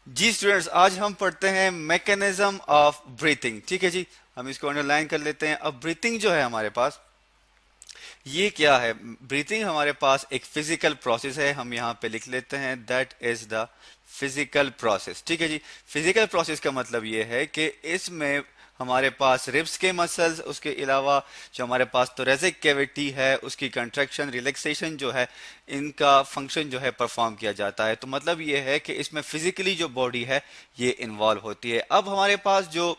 जी students, आज हम पढ़ते हैं मैकेनिज्म ऑफ ब्रीथिंग। ठीक है जी, हम इसको अंडरलाइन कर लेते हैं। अब ब्रीथिंग जो है हमारे पास, ये क्या है? ब्रीथिंग हमारे पास एक फिजिकल प्रोसेस है, हम यहाँ पे लिख लेते हैं that is the physical process. ठीक है जी, फिजिकल प्रोसेस का मतलब ये है कि इसमें हमारे पास रिब्स के मसल्स, उसके अलावा जो हमारे पास थोरेसिक कैविटी है उसकी कंट्रैक्शन रिलैक्सेशन जो है, इनका फंक्शन जो है परफॉर्म किया जाता है। तो मतलब ये है कि इसमें फिजिकली जो बॉडी है ये इन्वॉल्व होती है। अब हमारे पास जो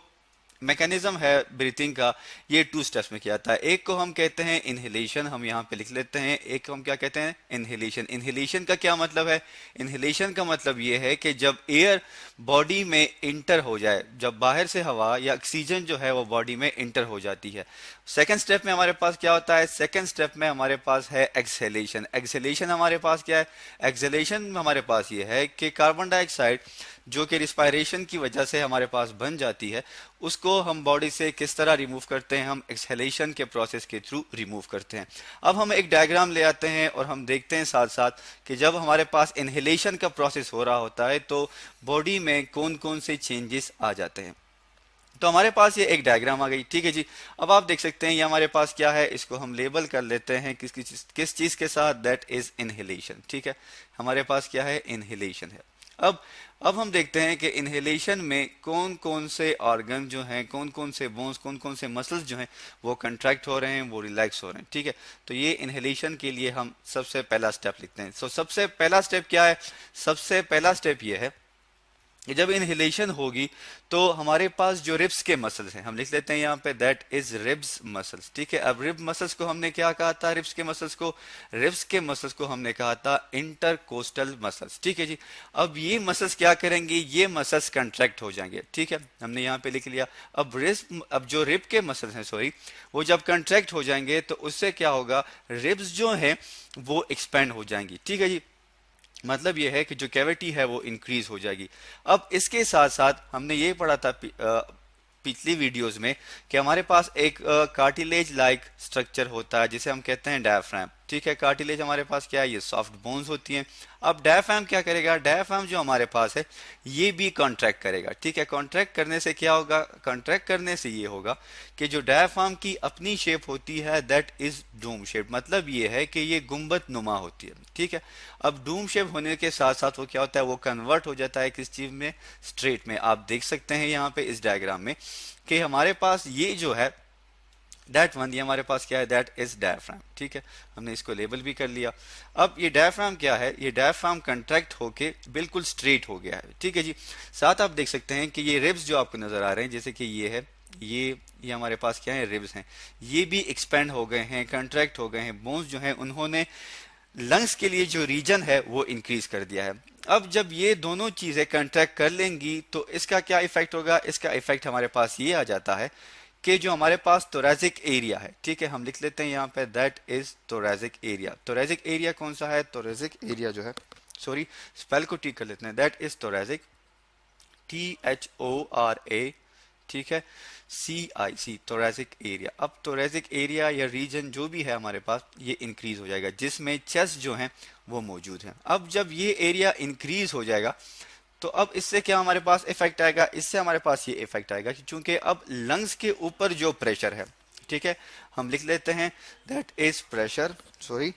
मैकेनिज्म है ब्रीथिंग का, ये टू स्टेप्स में किया जाता है। एक को हम कहते हैं इनहेलेशन, हम यहाँ पे लिख लेते हैं। एक को हम क्या कहते हैं? इनहेलेशन। इनहेलेशन का क्या मतलब है? इनहेलेशन का मतलब ये है कि जब एयर बॉडी में इंटर हो जाए, जब बाहर से हवा या ऑक्सीजन जो है वो बॉडी में इंटर हो जाती है। सेकेंड स्टेप में हमारे पास क्या होता है? सेकेंड स्टेप में हमारे पास है एक्सहेलेशन। एक्सहेलेशन हमारे पास क्या है? एक्सहेलेशन हमारे पास ये है कि कार्बन डाइऑक्साइड जो कि रिस्पायरेशन की वजह से हमारे पास बन जाती है, उसको हम बॉडी से किस तरह रिमूव करते हैं? हम एक्सहेलेशन के प्रोसेस के थ्रू रिमूव करते हैं। अब हम एक डायग्राम ले आते हैं और हम देखते हैं साथ साथ कि जब हमारे पास इनहेलेशन का प्रोसेस हो रहा होता है तो बॉडी में कौन कौन से चेंजेस आ जाते हैं। तो हमारे पास ये एक डायग्राम आ गई। ठीक है जी, अब आप देख सकते हैं ये हमारे पास क्या है, इसको हम लेबल कर लेते हैं किस चीज के साथ? That is inhalation. ठीक है, हमारे पास क्या है? इनहेलेशन है। अब हम देखते हैं कि इनहेलेशन में कौन कौन से ऑर्गन जो हैं, कौन कौन से बोन्स, कौन कौन से मसल्स जो हैं वो कंट्रैक्ट हो रहे हैं, वो रिलैक्स हो रहे हैं। ठीक है, तो ये इनहेलेशन के लिए हम सबसे पहला स्टेप लिखते हैं। सो सबसे पहला स्टेप क्या है? सबसे पहला स्टेप ये है कि जब इनहेलेशन होगी तो हमारे पास जो रिब्स के मसल्स हैं, हम लिख लेते हैं यहाँ पे दैट इज रिब्स मसल्स। ठीक है, अब रिब मसल्स को हमने क्या कहा था? रिब्स के मसल्स को, रिब्स के मसल्स को हमने कहा था इंटरकोस्टल मसल्स। ठीक है जी, अब ये मसल्स क्या करेंगे? ये मसल्स कंट्रैक्ट हो जाएंगे। ठीक है, हमने यहाँ पे लिख लिया। अब जो रिब के मसल्स हैं, सॉरी, वो जब कंट्रैक्ट हो जाएंगे तो उससे क्या होगा? रिब्स जो है वो एक्सपेंड हो जाएंगी। ठीक है जी, मतलब यह है कि जो कैविटी है वो इंक्रीज हो जाएगी। अब इसके साथ साथ हमने ये पढ़ा था पिछली वीडियोस में कि हमारे पास एक कार्टिलेज लाइक स्ट्रक्चर होता है जिसे हम कहते हैं डायफ्राम। ठीक है, कार्टिलेज हमारे पास क्या है? ये सॉफ्ट बोन्स होती हैं। अब डायफ्राम क्या करेगा? डायफ्राम जो हमारे पास है ये भी कॉन्ट्रैक्ट करेगा। ठीक है, कॉन्ट्रैक्ट करने से क्या होगा? कॉन्ट्रैक्ट करने से ये होगा कि जो डायफ्राम की अपनी शेप होती है दैट इज डूम शेप। मतलब ये है कि ये गुंबद नुमा होती है। ठीक है, अब डूम शेप होने के साथ साथ वो क्या होता है? वो कन्वर्ट हो जाता है किस चीज में? स्ट्रेट में। आप देख सकते हैं यहाँ पे इस डायग्राम में कि हमारे पास ये जो है दैट वन, ये हमारे पास क्या है? That is diaphragm. ठीक है, हमने इसको लेबल भी कर लिया। अब ये डायफ्राम क्या है? ये डायफ्राम कंट्रैक्ट होके बिल्कुल स्ट्रेट हो गया है। ठीक है जी, साथ आप देख सकते हैं कि ये रिब्स जो आपको नजर आ रहे हैं, जैसे कि ये है, ये हमारे पास क्या है? रिब्स हैं। ये भी एक्सपेंड हो गए हैं, कंट्रैक्ट हो गए हैं। बोन्स जो हैं उन्होंने लंग्स के लिए जो रीजन है वो इंक्रीज कर दिया है। अब जब ये दोनों चीजें कंट्रैक्ट कर लेंगी तो इसका क्या इफेक्ट होगा? इसका इफेक्ट हमारे पास ये आ जाता है कि जो हमारे पास थोरेसिक एरिया है, ठीक है, हम लिख लेते हैं यहाँ पे that is thoracic area. Thoracic area कौन सा है? थोरेसिक एरिया जो है, सॉरी स्पेल को ठीक कर लेते हैं, दैट इज थोरेसिक, THORA, ठीक है, CIC, थोरेसिक एरिया। अब थोरेसिक एरिया या रीजन जो भी है हमारे पास ये इंक्रीज हो जाएगा, जिसमें चेस्ट जो है वो मौजूद है। अब जब ये एरिया इंक्रीज हो जाएगा तो अब इससे क्या हमारे पास इफेक्ट आएगा? इससे हमारे पास ये इफेक्ट आएगा कि चूंकि अब लंग्स के ऊपर जो प्रेशर है, ठीक है, हम लिख लेते हैं that is pressure, sorry,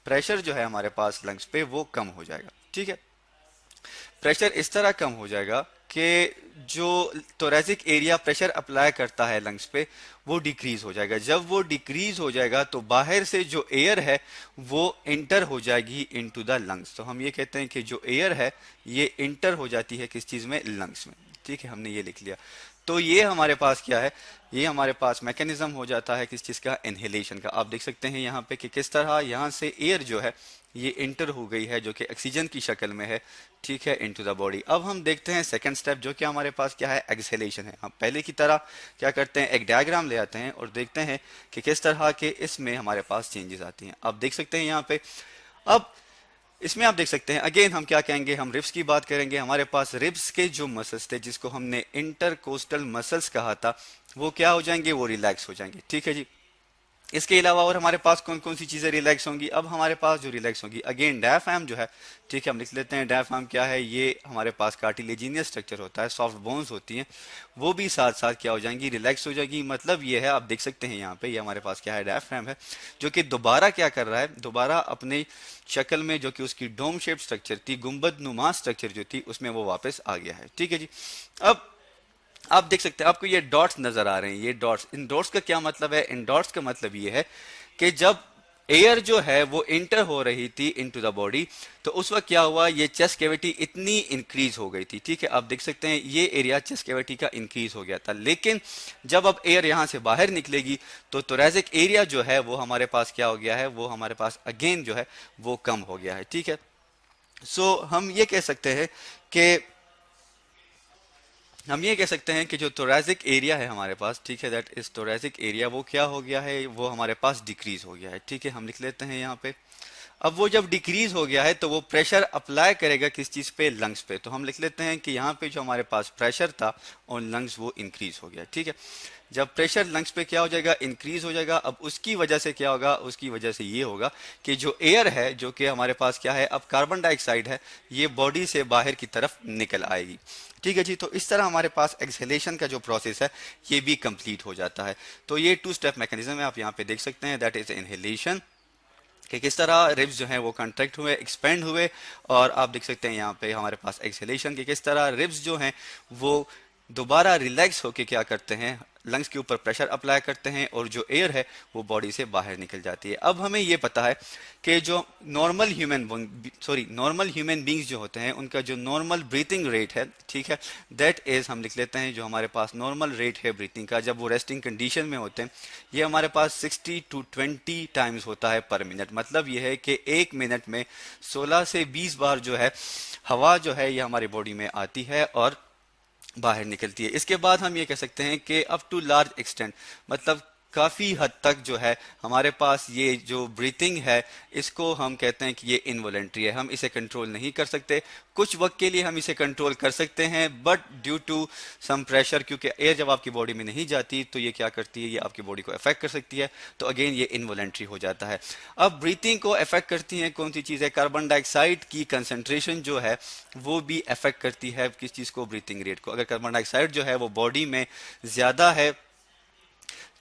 pressure जो है हमारे पास लंग्स पे वो कम हो जाएगा। ठीक है, प्रेशर इस तरह कम हो जाएगा कि जो थोरेसिक एरिया प्रेशर अप्लाई करता है लंग्स पे वो डिक्रीज हो जाएगा। जब वो डिक्रीज हो जाएगा तो बाहर से जो एयर है वो इंटर हो जाएगी इनटू द लंग्स। तो हम ये कहते हैं कि जो एयर है ये इंटर हो जाती है किस चीज में? लंग्स में। ठीक है, हमने ये लिख लिया। तो ये हमारे पास क्या है? ये हमारे पास मैकेनिज्म हो जाता है किस चीज का? इनहेलेशन का। आप देख सकते हैं यहाँ पे कि किस तरह यहाँ से एयर जो है ये इंटर हो गई है जो कि ऑक्सीजन की शक्ल में है, ठीक है, इनटू द बॉडी। अब हम देखते हैं सेकंड स्टेप जो कि हमारे पास क्या है? एक्सहेलेशन है। हम पहले की तरह क्या करते हैं? एक डायग्राम ले आते हैं और देखते हैं कि किस तरह के इसमें हमारे पास चेंजेस आती हैं। आप देख सकते हैं यहाँ पे, अब इसमें आप देख सकते हैं अगेन हम क्या कहेंगे? हम रिब्स की बात करेंगे। हमारे पास रिब्स के जो मसल्स थे जिसको हमने इंटरकोस्टल मसल्स कहा था वो क्या हो जाएंगे? वो रिलैक्स हो जाएंगे। ठीक है जी, इसके अलावा और हमारे पास कौन कौन सी चीज़ें रिलैक्स होंगी? अब हमारे पास जो रिलैक्स होंगी, अगेन डायफ्राम जो है, ठीक है, हम लिख लेते हैं डायफ्राम क्या है, ये हमारे पास कार्टिलेजिनियस स्ट्रक्चर होता है, सॉफ्ट बोन्स होती हैं, वो भी साथ साथ क्या हो जाएंगी, रिलैक्स हो जाएगी। मतलब ये है, आप देख सकते हैं यहाँ पे, ये हमारे पास क्या है, डायफ्राम है, जो कि दोबारा क्या कर रहा है, दोबारा अपने शक्ल में जो कि उसकी डोम शेप स्ट्रक्चर थी, गुंबद नुमा स्ट्रक्चर जो थी, उसमें वो वापस आ गया है। ठीक है जी। अब आप देख सकते हैं, आपको ये डॉट्स नजर आ रहे हैं, ये डॉट्स, इन डॉट्स का क्या मतलब है? इन डॉट्स का मतलब ये है कि जब एयर जो है वो इंटर हो रही थी इनटू द बॉडी, तो उस वक्त क्या हुआ, ये चेस्ट कैविटी इतनी इंक्रीज हो गई थी। ठीक है, आप देख सकते हैं ये एरिया चेस्ट कैविटी का इंक्रीज हो गया था, लेकिन जब अब एयर यहां से बाहर निकलेगी तो थोरैसिक एरिया जो है वो हमारे पास क्या हो गया है, वो हमारे पास अगेन जो है वो कम हो गया है। ठीक है, सो हम ये कह सकते हैं कि जो थोरैसिक एरिया है हमारे पास, ठीक है, दैट इज थोरैसिक एरिया, वो क्या हो गया है, वो हमारे पास डिक्रीज हो गया है। ठीक है, हम लिख लेते हैं यहाँ पे। अब वो जब डिक्रीज हो गया है तो वो प्रेशर अप्लाई करेगा किस चीज पे, लंग्स पे। तो हम लिख लेते हैं कि यहाँ पे जो हमारे पास प्रेशर था ऑन लंग्स वो इंक्रीज हो गया। ठीक है, जब प्रेशर लंग्स पे क्या हो जाएगा, इंक्रीज हो जाएगा। अब उसकी वजह से क्या होगा, उसकी वजह से ये होगा कि जो एयर है, जो कि हमारे पास क्या है, अब कार्बन डाइऑक्साइड है, ये बॉडी से बाहर की तरफ निकल आएगी। ठीक है जी, तो इस तरह हमारे पास एक्सहेलेशन का जो प्रोसेस है ये भी कंप्लीट हो जाता है। तो ये 2 स्टेप मैकेनिज्म है, आप यहाँ पे देख सकते हैं, दैट इज इनहेलेशन, कि किस तरह रिब्स जो हैं वो कंट्रैक्ट हुए, एक्सपेंड हुए, और आप देख सकते हैं यहाँ पे हमारे पास एक्सहेलेशन, कि किस तरह रिब्स जो हैं वो दोबारा रिलैक्स होके क्या करते हैं, लंग्स के ऊपर प्रेशर अप्लाई करते हैं, और जो एयर है वो बॉडी से बाहर निकल जाती है। अब हमें ये पता है कि जो नॉर्मल ह्यूमन बींग्स जो होते हैं उनका जो नॉर्मल ब्रीथिंग रेट है, ठीक है, दैट इज, हम लिख लेते हैं, जो हमारे पास नॉर्मल रेट है ब्रीथिंग का जब वो रेस्टिंग कंडीशन में होते हैं, ये हमारे पास 60 to 20 टाइम्स होता है पर मिनट। मतलब ये है कि 1 मिनट में 16 से 20 बार जो है हवा जो है ये हमारी बॉडी में आती है और बाहर निकलती है। इसके बाद हम ये कह सकते हैं कि अप टू लार्ज एक्सटेंट, मतलब काफ़ी हद तक जो है हमारे पास ये जो ब्रीथिंग है इसको हम कहते हैं कि ये इनवॉलेंट्री है, हम इसे कंट्रोल नहीं कर सकते। कुछ वक्त के लिए हम इसे कंट्रोल कर सकते हैं, but due to some pressure, क्योंकि एयर जब आपकी बॉडी में नहीं जाती तो ये क्या करती है, ये आपकी बॉडी को अफेक्ट कर सकती है, तो अगेन ये इनवॉलेंट्री हो जाता है। अब ब्रीथिंग को अफेक्ट करती है कौन सी चीज़ है, कार्बन डाइऑक्साइड की कंसंट्रेशन जो है वो भी अफेक्ट करती है किस चीज़ को, ब्रीथिंग रेट को। अगर कार्बन डाइऑक्साइड जो है वो बॉडी में ज़्यादा है,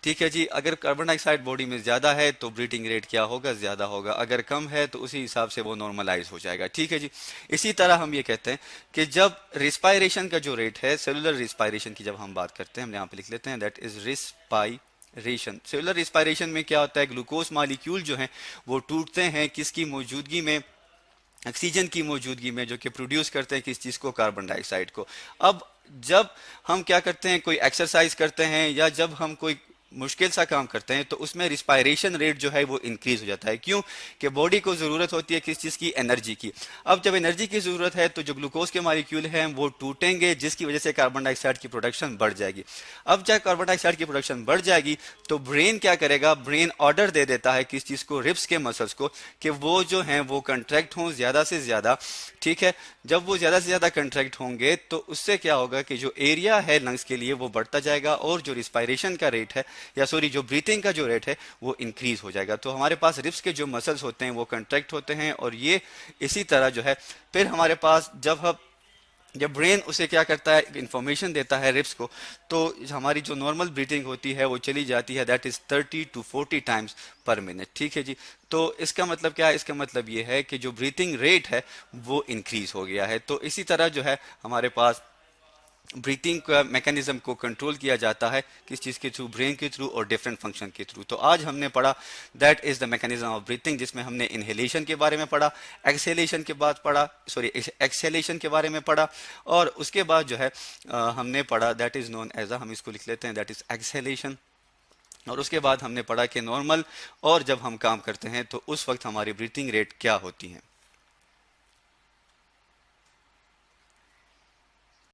ठीक है जी, अगर कार्बन डाइऑक्साइड बॉडी में ज्यादा है तो ब्रीथिंग रेट क्या होगा, ज्यादा होगा। अगर कम है तो उसी हिसाब से वो नॉर्मलाइज हो जाएगा। ठीक है जी, इसी तरह हम ये कहते हैं कि जब रिस्पायरेशन का जो रेट है, सेलुलर रिस्पायरेशन की जब हम बात करते हैं, हम यहाँ पे लिख लेते हैं that is respiration. Cellular respiration में क्या होता है, ग्लूकोज मॉलिक्यूल जो है वो टूटते हैं किसकी मौजूदगी में, ऑक्सीजन की मौजूदगी में, जो कि प्रोड्यूस करते हैं किस चीज को, कार्बन डाइऑक्साइड को। अब जब हम क्या करते हैं, कोई एक्सरसाइज करते हैं या जब हम कोई मुश्किल सा काम करते हैं तो उसमें रिस्पायरेशन रेट जो है वो इंक्रीज हो जाता है। क्यों? कि बॉडी को जरूरत होती है किस चीज की, एनर्जी की। अब जब एनर्जी की जरूरत है तो जो ग्लूकोज के मॉलिक्यूल हैं वो टूटेंगे, जिसकी वजह से कार्बन डाइऑक्साइड की प्रोडक्शन बढ़ जाएगी। अब जब कार्बन डाइऑक्साइड की प्रोडक्शन बढ़ जाएगी तो ब्रेन क्या करेगा, ब्रेन ऑर्डर दे देता है किस चीज को, रिब्स के मसल्स को, कि वो जो हैं वो कंट्रैक्ट हों ज्यादा से ज्यादा। ठीक है, जब वो ज्यादा से ज्यादा कंट्रैक्ट होंगे तो उससे क्या होगा कि जो एरिया है लंग्स के लिए वो बढ़ता जाएगा, और जो रिस्पायरेशन का रेट है, या सॉरी जो ब्रीथिंग का जो रेट है वो इंक्रीज हो जाएगा। तो हमारे पास रिब्स के जो मसल्स होते हैं वो कंट्रैक्ट होते हैं, और ये इसी तरह जो है फिर हमारे पास जब ब्रेन उसे क्या करता है, इंफॉर्मेशन देता है रिब्स को, तो हमारी जो नॉर्मल ब्रीथिंग होती है वो चली जाती है, दैट इज 30 to 40 टाइम्स पर मिनट। ठीक है जी, तो इसका मतलब क्या है, इसका मतलब ये है कि जो ब्रीथिंग रेट है वो इंक्रीज हो गया है। तो इसी तरह जो है हमारे पास ब्रीथिंग का मैकेनिज्म को कंट्रोल किया जाता है किस चीज़ के थ्रू, ब्रेन के थ्रू और डिफरेंट फंक्शन के थ्रू। तो आज हमने पढ़ा that is the mechanism of breathing, जिसमें हमने इनहेलेशन के बारे में पढ़ा, एक्सहेलेशन के बारे में पढ़ा, और उसके बाद जो है हमने पढ़ा दैट इज नोन एज हम इसको लिख लेते हैं दैट इज एक्सहेलेशन। और उसके बाद हमने पढ़ा कि नॉर्मल और जब हम काम करते हैं तो उस वक्त हमारी ब्रीथिंग रेट क्या होती है।